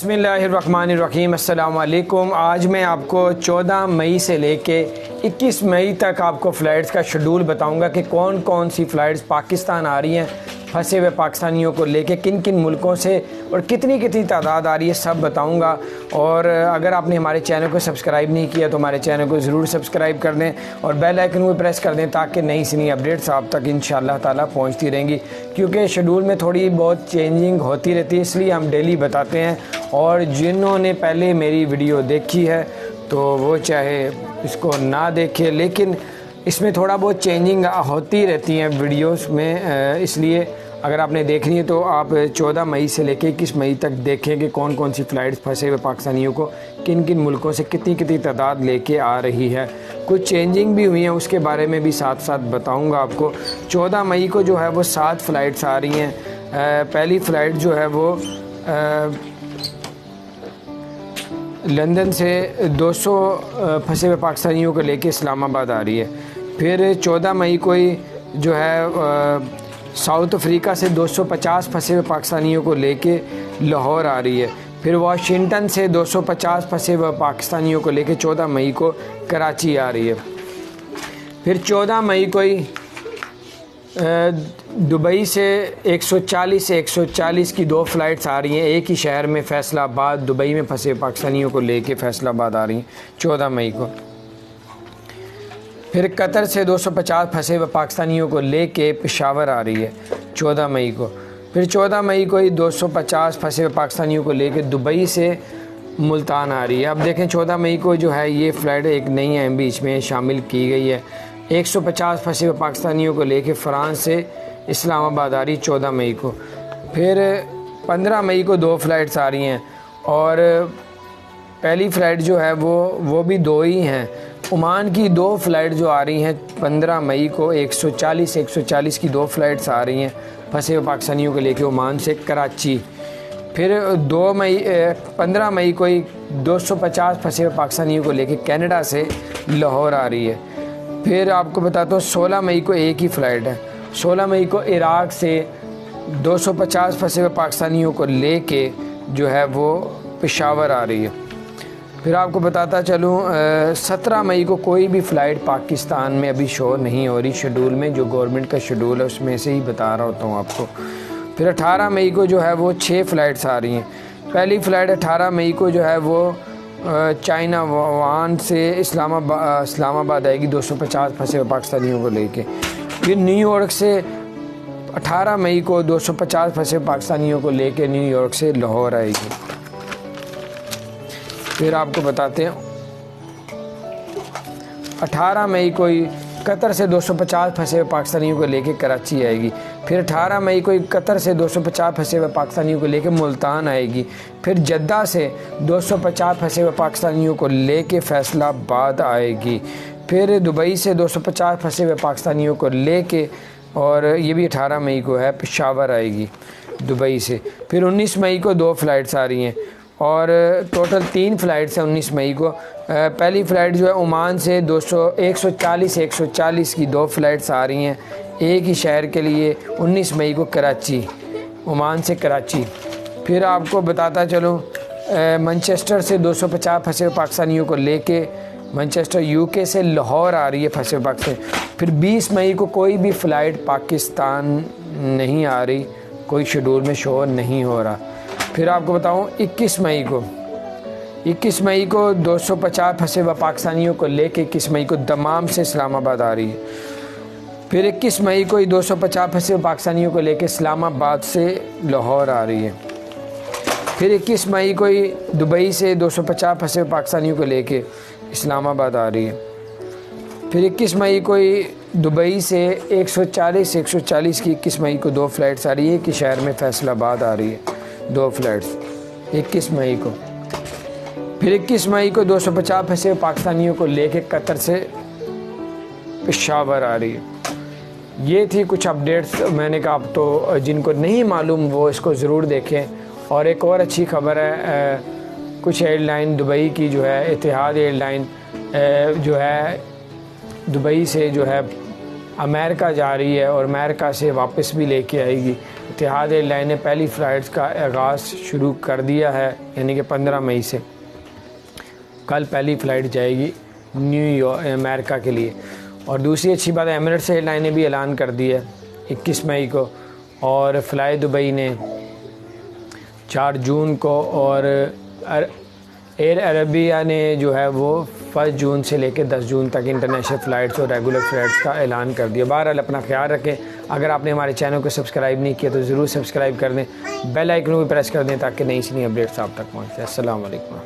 बिस्मिल्लाहिर्रहमानिर्रहीम। अस्सलाम वालेकुम। आज मैं आपको 14 मई से लेके 21 मई तक आपको फ़्लाइट्स का शेड्यूल बताऊंगा कि कौन कौन सी फ़्लाइट्स पाकिस्तान आ रही हैं, फंसे हुए पाकिस्तानियों को लेके किन किन मुल्कों से और कितनी कितनी तादाद आ रही है, सब बताऊंगा। और अगर आपने हमारे चैनल को सब्सक्राइब नहीं किया तो हमारे चैनल को ज़रूर सब्सक्राइब कर दें और बेल आइकन को प्रेस कर दें ताकि नई से नई अपडेट्स आप तक इंशाअल्लाह ताला पहुंचती रहेंगी। क्योंकि शेड्यूल में थोड़ी बहुत चेंजिंग होती रहती है, इसलिए हम डेली बताते हैं। और जिन्होंने पहले मेरी वीडियो देखी है तो वो चाहे इसको ना देखे, लेकिन इसमें थोड़ा बहुत चेंजिंग होती रहती हैं वीडियोस में, इसलिए अगर आपने देखनी है तो आप 14 मई से लेकर 21 मई तक देखें कि कौन कौन सी फ़्लाइट्स फंसे हुए पाकिस्तानियों को किन किन मुल्कों से कितनी कितनी तादाद लेके आ रही है। कुछ चेंजिंग भी हुई हैं, उसके बारे में भी साथ साथ बताऊंगा आपको। 14 मई को जो है वो 7 फ़्लाइट्स आ रही हैं। पहली फ़्लाइट जो है वो लंदन से 200 फंसे हुए पाकिस्तानियों को लेके इस्लामाबाद आ रही है। फिर 14 मई को ही जो है साउथ अफ्रीका से 250 फंसे हुए पाकिस्तानियों को लेके लाहौर आ रही है। फिर वाशिंगटन से 250 फंसे हुए पाकिस्तानियों को लेके 14 मई को कराची आ रही है। फिर 14 मई को ही दुबई से 140 की 2 फ़्लाइट्स आ रही हैं। एक ही शहर में फैसलाबाद, दुबई में फंसे पाकिस्तानियों को लेके फैसलाबाद आ रही हैं 14 मई को। फिर कतर से 250 फंसे हुए पाकिस्तानियों को लेके पेशावर आ रही है 14 मई को। फिर 14 मई को ही 250 फंसे हुए पाकिस्तानियों को लेके दुबई से मुल्तान आ रही है। अब देखें 14 मई को जो है ये फ़्लाइट एक नई है, बीच में शामिल की गई है। 150 फंसे हुए पाकिस्तानियों को लेके फ़्रांस से इस्लामाबाद आ रही 14 मई को। फिर 15 मई को 2 फ़्लाइट्स आ रही हैं और पहली फ़्लाइट जो है वो भी 2 ही हैं। ओमान की 2 फ़्लाइट जो आ रही हैं 15 मई को 140 की 2 फ़्लाइट्स आ रही हैं फंसे हुए पाकिस्तानियों को लेके ओमान से कराची। फिर 15 मई को ही 250 फंसे हुए पाकिस्तानियों को लेके कनाडा से लाहौर आ रही है। फिर आपको बताता हूँ 16 मई को एक ही फ़्लाइट है। 16 मई को इराक़ से 250 फंसे हुए पाकिस्तानियों को लेके जो है वो पेशावर आ रही है। फिर आपको बताता चलूँ 17 मई को कोई भी फ़्लाइट पाकिस्तान में अभी शो नहीं हो रही शेड्यूल में, जो गवर्नमेंट का शेड्यूल है उसमें से ही बता रहा होता हूँ आपको। फिर 18 मई को जो है वो 6 फ़्लाइट्स आ रही हैं। पहली फ़्लाइट 18 मई को जो है वो चाइना वुहान से इस्लामाबाद आएगी 250 फंसे हुए पाकिस्तानियों को लेके। फिर न्यूयॉर्क से 18 मई को 250 फंसे हुए पाकिस्तानियों को लेके न्यूयॉर्क से लाहौर आएगी। फिर आपको बताते हैं 18 मई को ही कतर से 250 फंसे हुए पाकिस्तानियों को लेके कराची आएगी। फिर 18 मई को ही कतर से 250 फंसे हुए पाकिस्तानियों को लेके मुल्तान आएगी। फिर जद्दा से 250 फंसे हुए पाकिस्तानियों को लेके फैसलाबाद आएगी। फिर दुबई से 250 फंसे हुए पाकिस्तानियों को लेके, और ये भी 18 मई को है, पेशावर आएगी दुबई से। फिर 19 मई को 2 फ़्लाइट्स आ रही हैं और टोटल 3 फ़्लाइट्स हैं 19 मई को। पहली फ़्लाइट जो है ओमान से 140 की 2 फ़्लाइट्स आ रही हैं एक ही शहर के लिए 19 मई को कराची, ओमान से कराची। फिर आपको बताता चलूँ मैनचेस्टर से 250 फंसे हुए पाकिस्तानियों को लेके मैनचेस्टर यूके से लाहौर आ रही है फंसे हुए पाकिस्तान। फिर 20 मई को कोई भी फ़्लाइट पाकिस्तान नहीं आ रही, कोई शेड्यूल में शो नहीं हो रहा। फिर आपको बताऊं 21 मई को 250 फंसे हुए पाकिस्तानियों को लेके 21 मई को दमाम से इस्लामाबाद आ रही है। फिर 21 मई को ही 250 फंसे हुए पाकिस्तानियों को लेके इस्लामाबाद से लाहौर आ रही है। फिर 21 मई को ही दुबई से 250 फंसे हुए पाकिस्तानियों को लेके इस्लामाबाद आ रही है। फिर 21 मई को ही दुबई से 140 की 21 मई को 2 फ़्लाइट्स आ रही है कि शहर में फैसलाबाद आ रही है 2 फ़्लाइट्स 21 मई को। फिर 21 मई को 250 फंसे पाकिस्तानियों को लेके कतर से पेशावर आ रही है। ये थी कुछ अपडेट्स, मैंने कहा आप तो जिनको नहीं मालूम वो इसको ज़रूर देखें। और एक और अच्छी खबर है, कुछ एयरलाइन दुबई की जो है इतिहाद एयरलाइन जो है दुबई से जो है अमेरिका जा रही है और अमेरिका से वापस भी लेके आएगी। इतिहाद एयरलाइन ने पहली फ़्लाइट्स का आगाज़ शुरू कर दिया है, यानी कि 15 मई से कल पहली फ़्लाइट जाएगी न्यूयॉर्क अमेरिका के लिए। और दूसरी अच्छी बात है, एमिरेट्स एयरलाइन ने भी ऐलान कर दिया 21 मई को, और फ़्लाई दुबई ने 4 जून को, और एयर अरेबिया ने जो है वो 1 जून से लेकर 10 जून तक इंटरनेशनल फ़्लाइट्स और रेगुलर फ़्लाइट्स का ऐलान कर दिया। बहरहाल अपना ख्याल रखें। अगर आपने हमारे चैनल को सब्सक्राइब नहीं किया तो ज़रूर सब्सक्राइब कर दें, बेल आइकन को भी प्रेस कर दें ताकि नई से नई अपडेट्स आप तक पहुँचे। अस्सलाम वालेकुम।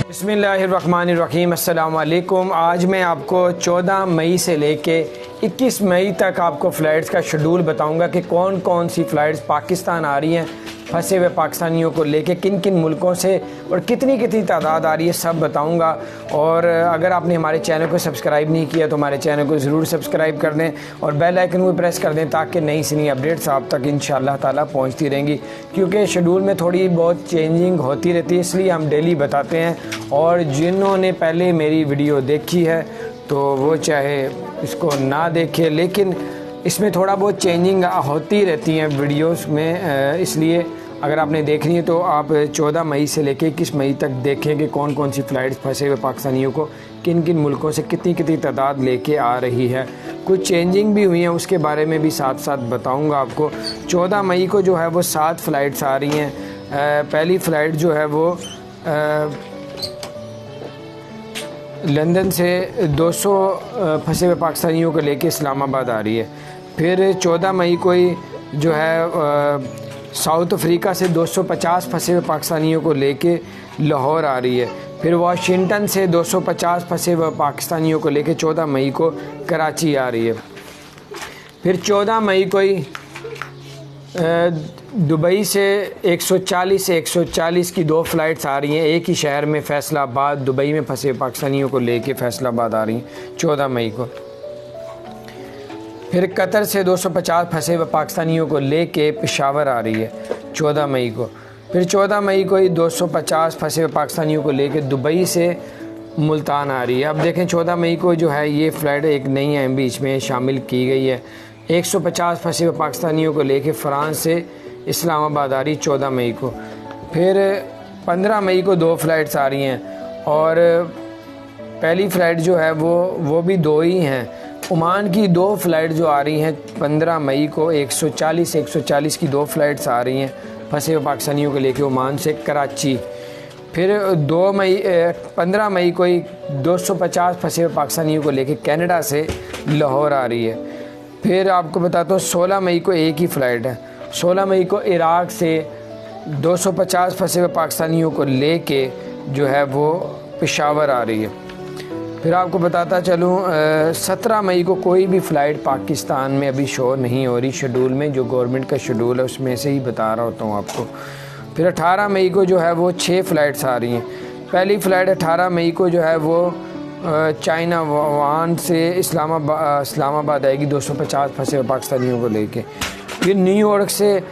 बिस्मिल्लाहिर्रहमानिर्रहीम। अस्सलाम वालेकुम। आज मैं आपको 14 मई से लेके 21 मई तक आपको फ़्लाइट्स का शेड्यूल बताऊंगा कि कौन कौन सी फ़्लाइट्स पाकिस्तान आ रही हैं, फंसे हुए पाकिस्तानियों को लेके किन किन मुल्कों से, और कितनी कितनी तादाद आ रही है, सब बताऊंगा। और अगर आपने हमारे चैनल को सब्सक्राइब नहीं किया तो हमारे चैनल को ज़रूर सब्सक्राइब कर दें और बेल आइकन को प्रेस कर दें ताकि नई से नई अपडेट्स आप तक इंशाअल्लाह ताला पहुंचती रहेंगी। क्योंकि शेड्यूल में थोड़ी बहुत चेंजिंग होती रहती है, इसलिए हम डेली बताते हैं। और जिन्होंने पहले मेरी वीडियो देखी है तो वो चाहे इसको ना देखें, लेकिन इसमें थोड़ा बहुत चेंजिंग होती रहती हैं वीडियोस में, इसलिए अगर आपने देखनी है तो आप 14 मई से लेकर 21 मई तक देखें कि कौन कौन सी फ़्लाइट्स फंसे हुए पाकिस्तानियों को किन किन मुल्कों से कितनी कितनी तादाद लेके आ रही है। कुछ चेंजिंग भी हुई हैं, उसके बारे में भी साथ साथ बताऊंगा आपको। 14 मई को जो है वो 7 फ़्लाइट्स आ रही हैं। पहली फ़्लाइट जो है वो लंदन से 200 फंसे हुए पाकिस्तानियों को लेके इस्लामाबाद आ रही है। फिर 14 मई को ही जो है साउथ अफ्रीका से 250 फंसे हुए पाकिस्तानियों को लेके लाहौर आ रही है। फिर वाशिंगटन से 250 फंसे हुए पाकिस्तानियों को लेके 14 मई को कराची आ रही है। फिर 14 मई को ही दुबई से 140 की 2 फ़्लाइट्स आ रही हैं। एक ही शहर में फैसलाबाद, दुबई में फंसे पाकिस्तानियों को लेके फैसलाबाद आ रही हैं 14 मई को। फिर कतर से 250 फंसे हुए पाकिस्तानियों को लेके पेशावर आ रही है 14 मई को। फिर 14 मई को ही 250 फंसे हुए पाकिस्तानियों को लेके दुबई से मुल्तान आ रही है। अब देखें 14 मई को जो है ये फ़्लाइट एक नई है, बीच में शामिल की गई है। 150 फंसे हुए पाकिस्तानियों को लेके फ़्रांस से इस्लामाबाद आ रही 14 मई को। फिर 15 मई को 2 फ़्लाइट्स आ रही हैं, और पहली फ़्लाइट जो है वो भी 2 ही हैं। ओमान की 2 फ़्लाइट जो आ रही हैं 15 मई को, 140 की 2 फ़्लाइट्स आ रही हैं फंसे हुए पाकिस्तानियों को लेके ओमान से कराची। फिर 15 मई को ही 250 फंसे हुए पाकिस्तानियों को लेके कनाडा से लाहौर आ रही है। फिर आपको बताता हूँ 16 मई को एक ही फ़्लाइट है। 16 मई को इराक़ से 250 फंसे हुए पाकिस्तानियों को लेके जो है वो पेशावर आ रही है। फिर आपको बताता चलूँ 17 मई को कोई भी फ़्लाइट पाकिस्तान में अभी शो नहीं हो रही शेड्यूल में, जो गवर्नमेंट का शेड्यूल है उसमें से ही बता रहा होता हूँ आपको। फिर 18 मई को जो है वो 6 फ़्लाइट्स आ रही हैं। पहली फ़्लाइट 18 मई को जो है वो चाइना वुहान से इस्लामाबाद आएगी 250 फंसे हुए पाकिस्तानियों को लेके। फिर न्यूयॉर्क से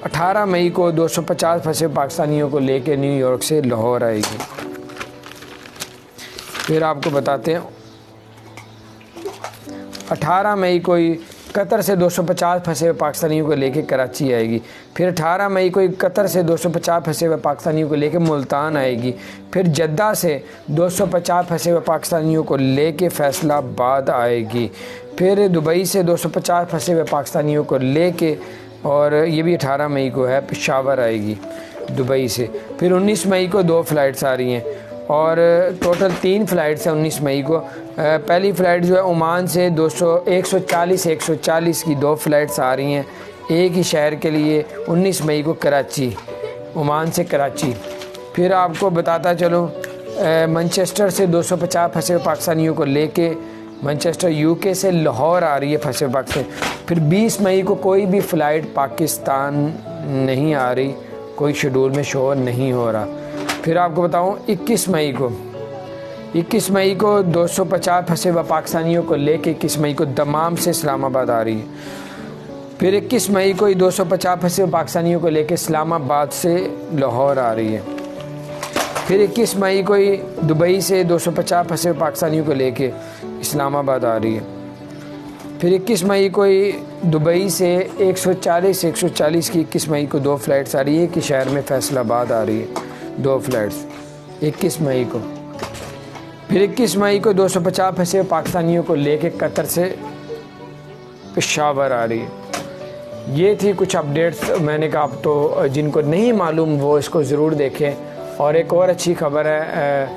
18 मई को 250 फंसे हुए पाकिस्तानियों को लेके न्यूयॉर्क से लाहौर आएगी। फिर आपको बताते हैं 18 मई को ही कतर से 250 फंसे हुए पाकिस्तानियों को लेके कराची आएगी। फिर 18 मई को कतर से 250 फंसे हुए पाकिस्तानियों को लेके मुल्तान आएगी। फिर जद्दा से 250 फंसे हुए पाकिस्तानियों को लेके फैसलाबाद आएगी। फिर दुबई से 250 फंसे हुए पाकिस्तानियों को लेके, और ये भी 18 मई को है, पेशावर आएगी दुबई से। फिर 19 मई को 2 फ़्लाइट्स आ रही हैं, और टोटल 3 फ़्लाइट्स हैं 19 मई को। पहली फ़्लाइट जो है ओमान से 140 की 2 फ़्लाइट्स आ रही हैं एक ही शहर के लिए 19 मई को कराची, ओमान से कराची। फिर आपको बताता चलूँ मैनचेस्टर से 250 फंसे हुए पाकिस्तानियों को लेके मैनचेस्टर यूके से लाहौर आ रही है फंसे हुए पाकिस्तान। फिर 20 मई को कोई भी फ़्लाइट पाकिस्तान नहीं आ रही, कोई शेड्यूल में शो नहीं हो रहा। फिर आपको बताऊं 21 मई को 250 फंसे हुए पाकिस्तानियों को लेके 21 मई को दमाम से इस्लामाबाद आ रही है। फिर 21 मई को ही 250 फंसे हुए पाकिस्तानियों को लेके इस्लामाबाद से लाहौर आ रही है। फिर 21 मई को ही दुबई से 250 फंसे हुए पाकिस्तानियों को लेके इस्लामाबाद आ रही है। फिर 21 मई को ही दुबई से 140 की 21 मई को 2 फ़्लाइट्स आ रही है कि शहर में फैसलाबाद आ रही है 2 फ़्लाइट्स 21 मई को। फिर 21 मई को 250 फंसे हुए पाकिस्तानियों को लेके कतर से पेशावर आ रही है। ये थी कुछ अपडेट्स, मैंने कहा आप तो जिनको नहीं मालूम वो इसको ज़रूर देखें। और एक और अच्छी खबर है,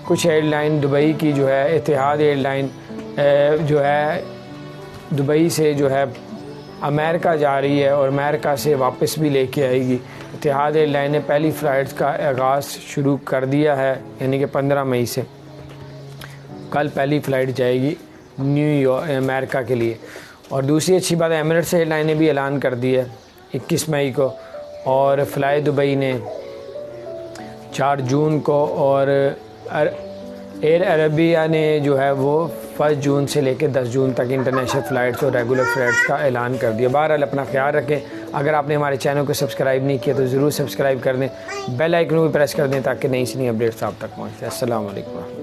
कुछ एयरलाइन दुबई की जो है इतिहाद एयरलाइन जो है दुबई से जो है अमेरिका जा रही है और अमेरिका से वापस भी लेके आएगी। इतिहाद एयरलाइन ने पहली फ़्लाइट्स का आगाज़ शुरू कर दिया है, यानी कि 15 मई से कल पहली फ़्लाइट जाएगी न्यूयॉर्क अमेरिका के लिए। और दूसरी अच्छी बात है, एमिरेट्स एयरलाइन ने भी ऐलान कर दिया है 21 मई को, और फ़्लाई दुबई ने 4 जून को, और एयर अरबिया ने जो है वो 1 जून से लेकर 10 जून तक इंटरनेशनल फ़्लाइट्स और रेगुलर फ़्लाइट्स का ऐलान कर दिया। बहरहाल अपना ख्याल रखें। अगर आपने हमारे चैनल को सब्सक्राइब नहीं किया तो ज़रूर सब्सक्राइब कर दें, बेल आइकन भी प्रेस कर दें ताकि नई से नई अपडेट्स आप तक पहुँचें। अस्सलाम वालेकुम।